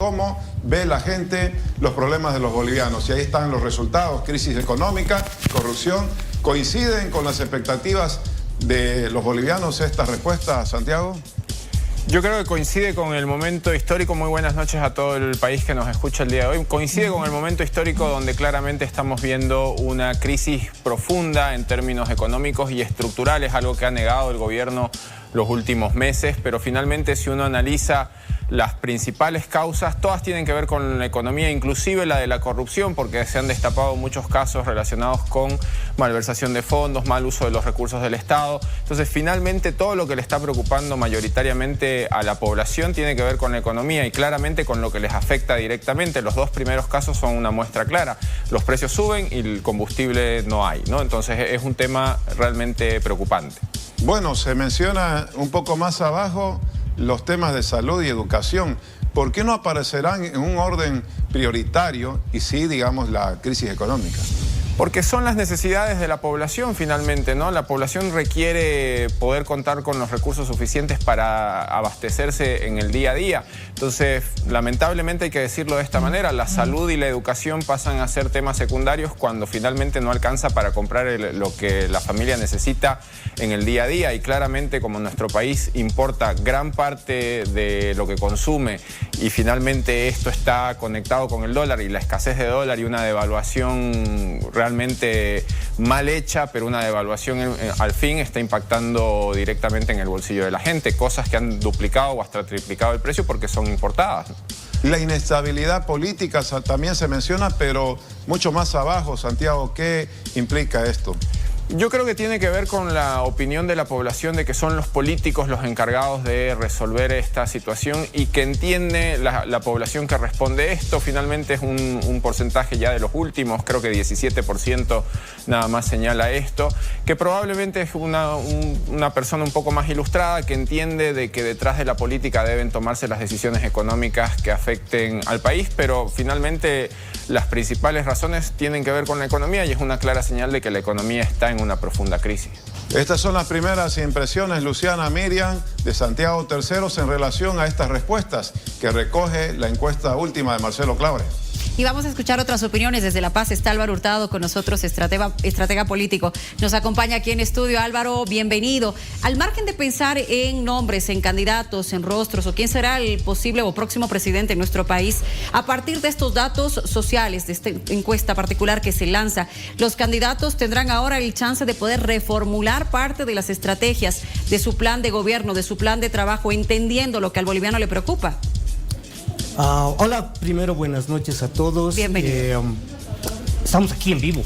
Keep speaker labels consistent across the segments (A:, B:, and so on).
A: cómo ve la gente los problemas de los bolivianos. Y ahí están los resultados: crisis económica, corrupción. ¿Coinciden con las expectativas de los bolivianos estas respuestas, Santiago?
B: Yo creo que coincide con el momento histórico. Muy buenas noches a todo el país que nos escucha el día de hoy. Coincide con el momento histórico donde claramente estamos viendo una crisis profunda en términos económicos y estructurales, algo que ha negado el gobierno los últimos meses, pero finalmente si uno analiza las principales causas, todas tienen que ver con la economía, inclusive la de la corrupción, porque se han destapado muchos casos relacionados con malversación de fondos, mal uso de los recursos del Estado. Entonces, finalmente, todo lo que le está preocupando mayoritariamente a la población tiene que ver con la economía y claramente con lo que les afecta directamente. Los dos primeros casos son una muestra clara. Los precios suben y el combustible no hay, ¿no? Entonces, es un tema realmente preocupante.
A: Bueno, se menciona un poco más abajo los temas de salud y educación. ¿Por qué no aparecerán en un orden prioritario y sí, digamos, la crisis económica?
B: Porque son las necesidades de la población finalmente, ¿no? La población requiere poder contar con los recursos suficientes para abastecerse en el día a día. Entonces, lamentablemente hay que decirlo de esta manera, la salud y la educación pasan a ser temas secundarios cuando finalmente no alcanza para comprar lo que la familia necesita en el día a día. Y claramente, como nuestro país importa gran parte de lo que consume y finalmente esto está conectado con el dólar y la escasez de dólar y una devaluación realmente mal hecha, pero una devaluación al fin está impactando directamente en el bolsillo de la gente, cosas que han duplicado o hasta triplicado el precio porque son importadas.
A: La inestabilidad política también se menciona, pero mucho más abajo, Santiago, ¿qué implica esto?
B: Yo creo que tiene que ver con la opinión de la población de que son los políticos los encargados de resolver esta situación y que entiende la población que responde esto. Finalmente es un porcentaje ya de los últimos, creo que 17% nada más señala esto, que probablemente es una persona un poco más ilustrada que entiende de que detrás de la política deben tomarse las decisiones económicas que afecten al país, pero finalmente las principales razones tienen que ver con la economía y es una clara señal de que la economía está en una profunda crisis.
A: Estas son las primeras impresiones, Luciana, Miriam, de Santiago Terceros en relación a estas respuestas que recoge la encuesta última de Marcelo Claure.
C: Y vamos a escuchar otras opiniones. Desde La Paz está Álvaro Hurtado con nosotros, estratega político. Nos acompaña aquí en estudio. Álvaro, bienvenido. Al margen de pensar en nombres, en candidatos, en rostros o quién será el posible o próximo presidente de nuestro país, a partir de estos datos sociales, de esta encuesta particular que se lanza, los candidatos tendrán ahora el chance de poder reformular parte de las estrategias de su plan de gobierno, de su plan de trabajo, entendiendo lo que al boliviano le preocupa.
D: Hola, primero buenas noches a todos.
C: Bienvenido.
D: Estamos aquí en vivo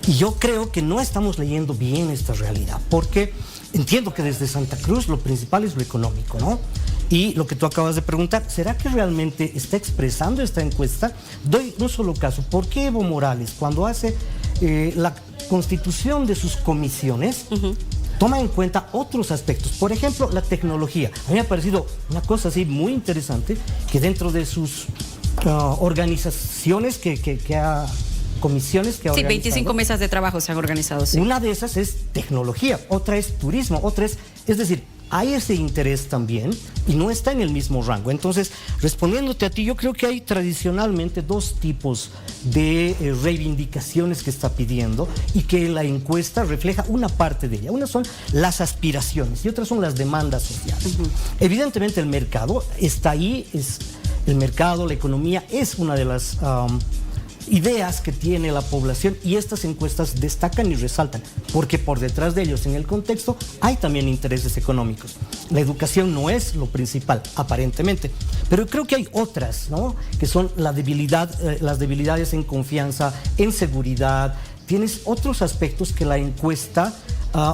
D: y yo creo que no estamos leyendo bien esta realidad, porque entiendo que desde Santa Cruz lo principal es lo económico, ¿no? Y lo que tú acabas de preguntar, ¿será que realmente está expresando esta encuesta? Doy un solo caso. ¿Por qué Evo Morales, cuando hace la constitución de sus comisiones, toma en cuenta otros aspectos? Por ejemplo, la tecnología. A mí me ha parecido una cosa así muy interesante que dentro de sus organizaciones comisiones que ha organizado.
C: Sí, 25 mesas de trabajo se han organizado, sí.
D: Una de esas es tecnología, otra es turismo, otra es decir, hay ese interés también y no está en el mismo rango. Entonces, respondiéndote a ti, yo creo que hay tradicionalmente dos tipos de reivindicaciones que está pidiendo y que la encuesta refleja una parte de ella. Una son las aspiraciones y otras son las demandas sociales. Evidentemente el mercado está ahí, el mercado, la economía es una de las ideas que tiene la población y estas encuestas destacan y resaltan, porque por detrás de ellos en el contexto hay también intereses económicos. La educación no es lo principal, aparentemente, pero creo que hay otras, ¿no? Que son la debilidad, las debilidades en confianza, en seguridad. Tienes otros aspectos que la encuesta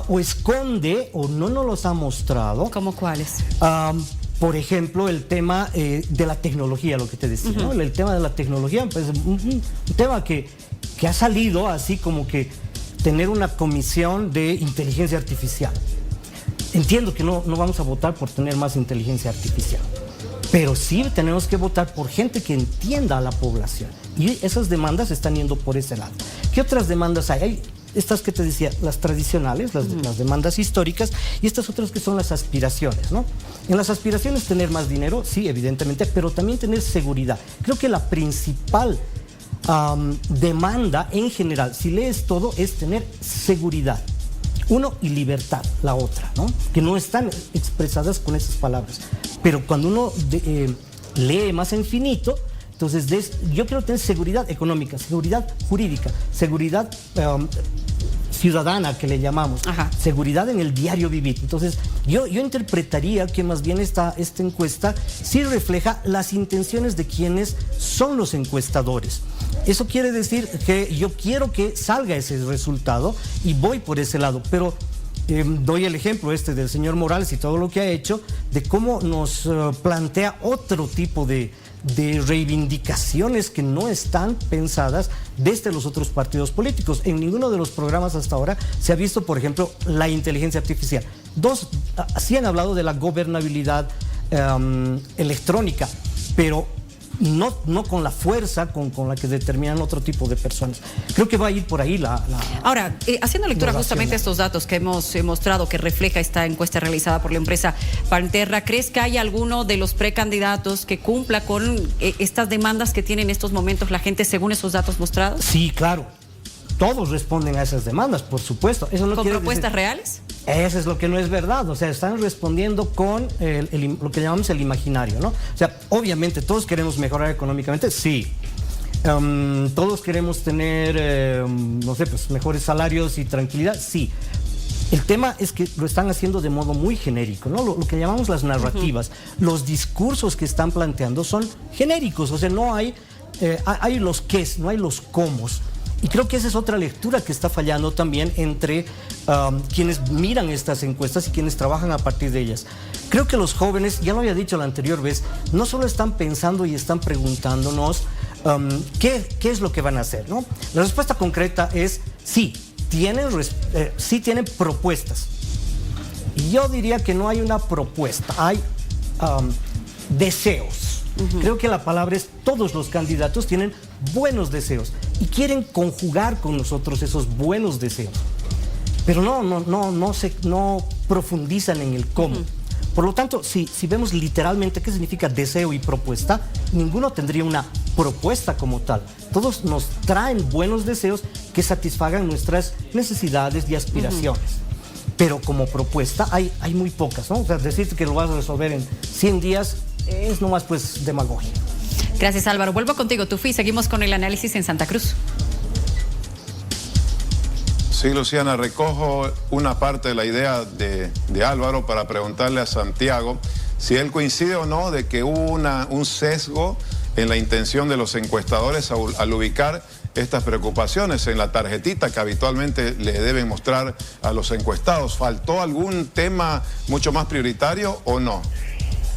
D: o esconde o no nos los ha mostrado.
C: ¿Cómo cuáles?
D: Por ejemplo, el tema de la tecnología, lo que te decía, ¿no? El tema de la tecnología, pues un tema que ha salido así como que tener una comisión de inteligencia artificial. Entiendo que no vamos a votar por tener más inteligencia artificial, pero sí tenemos que votar por gente que entienda a la población. Y esas demandas están yendo por ese lado. ¿Qué otras demandas hay? Hay estas que te decía, las tradicionales, las demandas históricas, y estas otras que son las aspiraciones, ¿no? En las aspiraciones tener más dinero, sí, evidentemente, pero también tener seguridad. Creo que la principal demanda en general, si lees todo, es tener seguridad. Uno, y libertad, la otra, ¿no? Que no están expresadas con esas palabras. Pero cuando uno lee más infinito, entonces yo quiero tener seguridad económica, seguridad jurídica, seguridad ciudadana, que le llamamos, seguridad en el diario vivir. Entonces yo interpretaría que más bien esta encuesta sí refleja las intenciones de quienes son los encuestadores. Eso quiere decir que yo quiero que salga ese resultado y voy por ese lado, pero doy el ejemplo del señor Morales y todo lo que ha hecho, de cómo nos plantea otro tipo de reivindicaciones que no están pensadas desde los otros partidos políticos. En ninguno de los programas hasta ahora se ha visto, por ejemplo, la inteligencia artificial. Sí han hablado de la gobernabilidad electrónica, pero no con la fuerza con la que determinan otro tipo de personas. Creo que va a ir por ahí
C: Ahora, haciendo lectura justamente de estos datos que hemos mostrado, que refleja esta encuesta realizada por la empresa Panterra, ¿crees que hay alguno de los precandidatos que cumpla con estas demandas que tiene en estos momentos la gente según esos datos mostrados?
D: Sí, claro. Todos responden a esas demandas, por supuesto. Eso no
C: ¿Con
D: quiere
C: propuestas
D: decir...
C: reales?
D: Eso es lo que no es verdad, o sea, están respondiendo con lo que llamamos el imaginario, ¿no? O sea, obviamente todos queremos mejorar económicamente, sí. Todos queremos tener, no sé, pues mejores salarios y tranquilidad, sí. El tema es que lo están haciendo de modo muy genérico, ¿no? Lo que llamamos las narrativas, los discursos que están planteando son genéricos, o sea, no hay, hay los qués, no hay los cómos. Y creo que esa es otra lectura que está fallando también entre quienes miran estas encuestas y quienes trabajan a partir de ellas. Creo que los jóvenes, ya lo había dicho la anterior vez, no solo están pensando y están preguntándonos qué es lo que van a hacer, ¿no? La respuesta concreta es sí tienen propuestas. Y yo diría que no hay una propuesta, hay deseos. Creo que la palabra es, todos los candidatos tienen buenos deseos y quieren conjugar con nosotros esos buenos deseos, pero no profundizan en el cómo. Por lo tanto, si vemos literalmente qué significa deseo y propuesta, ninguno tendría una propuesta como tal. Todos nos traen buenos deseos que satisfagan nuestras necesidades y aspiraciones. Pero como propuesta hay muy pocas, ¿no? O sea, decirte que lo vas a resolver en 100 días es nomás pues demagogia.
C: Gracias, Álvaro. Vuelvo contigo, Tufi. Seguimos con el análisis en Santa Cruz.
A: Sí, Luciana, recojo una parte de la idea de Álvaro para preguntarle a Santiago si él coincide o no de que hubo un sesgo en la intención de los encuestadores al ubicar estas preocupaciones en la tarjetita que habitualmente le deben mostrar a los encuestados. ¿Faltó algún tema mucho más prioritario o no?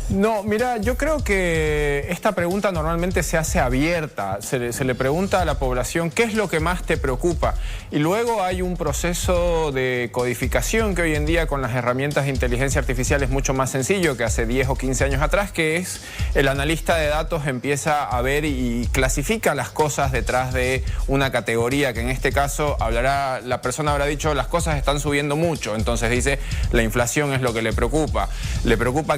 B: No, mira, yo creo que esta pregunta normalmente se hace abierta, se le pregunta a la población qué es lo que más te preocupa y luego hay un proceso de codificación que hoy en día con las herramientas de inteligencia artificial es mucho más sencillo que hace 10 o 15 años atrás, que es el analista de datos empieza a ver y clasifica las cosas detrás de una categoría, que en este caso la persona habrá dicho las cosas están subiendo mucho, entonces dice la inflación es lo que le preocupa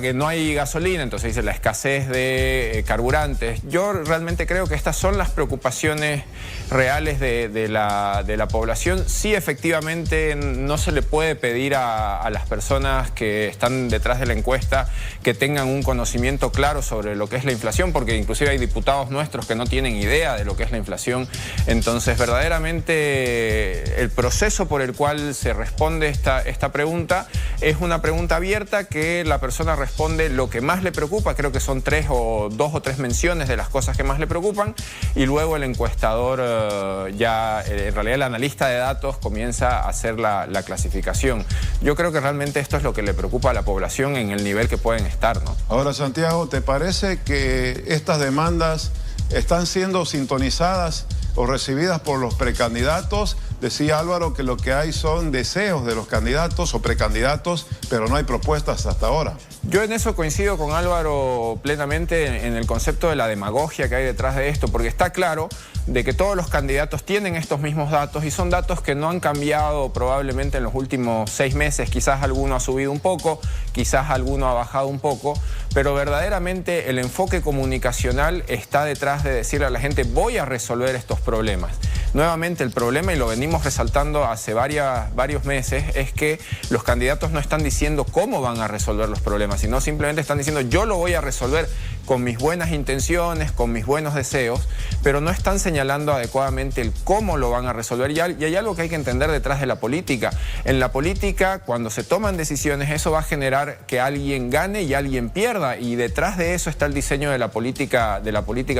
B: que no hay gasolina, entonces dice la escasez de carburantes. Yo realmente creo que estas son las preocupaciones reales de la población. Sí, efectivamente, no se le puede pedir a las personas que están detrás de la encuesta que tengan un conocimiento claro sobre lo que es la inflación, porque inclusive hay diputados nuestros que no tienen idea de lo que es la inflación. Entonces, verdaderamente, el proceso por el cual se responde esta pregunta es una pregunta abierta que la persona responde lo que más le preocupa, creo que son 2 o 3 menciones de las cosas que más le preocupan, y luego el encuestador, en realidad el analista de datos comienza a hacer la clasificación. Yo creo que realmente esto es lo que le preocupa a la población en el nivel que pueden estar, ¿no?
A: Ahora, Santiago, ¿te parece que estas demandas están siendo sintonizadas o recibidas por los precandidatos? Decía Álvaro que lo que hay son deseos de los candidatos o precandidatos, pero no hay propuestas hasta ahora.
B: Yo en eso coincido con Álvaro plenamente en el concepto de la demagogia que hay detrás de esto, porque está claro de que todos los candidatos tienen estos mismos datos y son datos que no han cambiado probablemente en los últimos 6 meses. Quizás alguno ha subido un poco, quizás alguno ha bajado un poco, pero verdaderamente el enfoque comunicacional está detrás de decirle a la gente: voy a resolver estos problemas. Nuevamente el problema, y lo venimos resaltando hace varios meses, es que los candidatos no están diciendo cómo van a resolver los problemas, sino simplemente están diciendo: yo lo voy a resolver con mis buenas intenciones, con mis buenos deseos, pero no están señalando adecuadamente el cómo lo van a resolver. Y hay algo que hay que entender detrás de la política. En la política, cuando se toman decisiones, eso va a generar que alguien gane y alguien pierda, y detrás de eso está el diseño de la política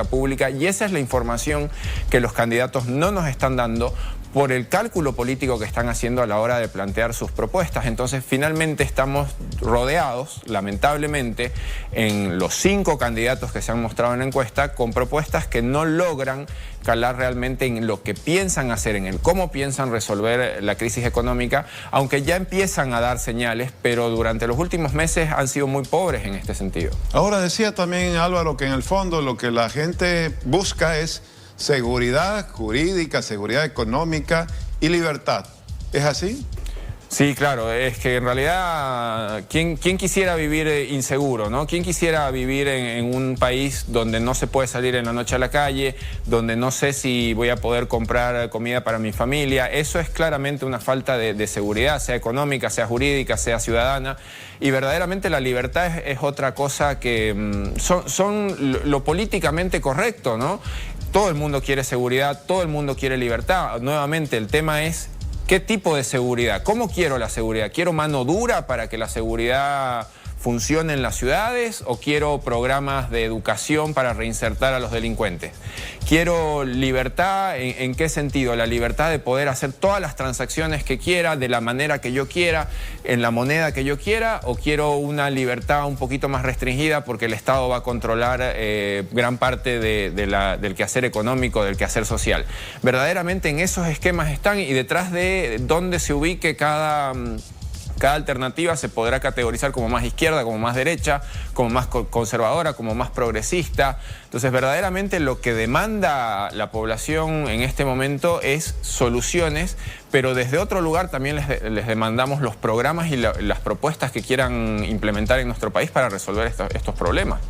B: pública, y esa es la información que los candidatos no nos están dando por el cálculo político que están haciendo a la hora de plantear sus propuestas. Entonces, finalmente estamos rodeados, lamentablemente, en los 5 candidatos que se han mostrado en la encuesta, con propuestas que no logran calar realmente en lo que piensan hacer, en el cómo piensan resolver la crisis económica, aunque ya empiezan a dar señales, pero durante los últimos meses han sido muy pobres en este sentido.
A: Ahora, decía también Álvaro que en el fondo lo que la gente busca es seguridad jurídica, seguridad económica y libertad. ¿Es así?
B: Sí, claro, es que en realidad, ¿quién quisiera vivir inseguro, ¿no? ¿Quién quisiera vivir en un país donde no se puede salir en la noche a la calle, donde no sé si voy a poder comprar comida para mi familia? Eso es claramente una falta de seguridad, sea económica, sea jurídica, sea ciudadana. Y verdaderamente la libertad es otra cosa que son lo políticamente correcto, ¿no? Todo el mundo quiere seguridad, todo el mundo quiere libertad. Nuevamente, el tema es: ¿qué tipo de seguridad? ¿Cómo quiero la seguridad? ¿Quiero mano dura para que la seguridad funcione en las ciudades, o quiero programas de educación para reinsertar a los delincuentes? ¿Quiero libertad? ¿En qué sentido? La libertad de poder hacer todas las transacciones que quiera, de la manera que yo quiera, en la moneda que yo quiera, o quiero una libertad un poquito más restringida porque el Estado va a controlar gran parte del quehacer económico, del quehacer social. Verdaderamente en esos esquemas están, y detrás de dónde se ubique cada alternativa se podrá categorizar como más izquierda, como más derecha, como más conservadora, como más progresista. Entonces, verdaderamente lo que demanda la población en este momento es soluciones, pero desde otro lugar también les demandamos los programas y las propuestas que quieran implementar en nuestro país para resolver estos problemas.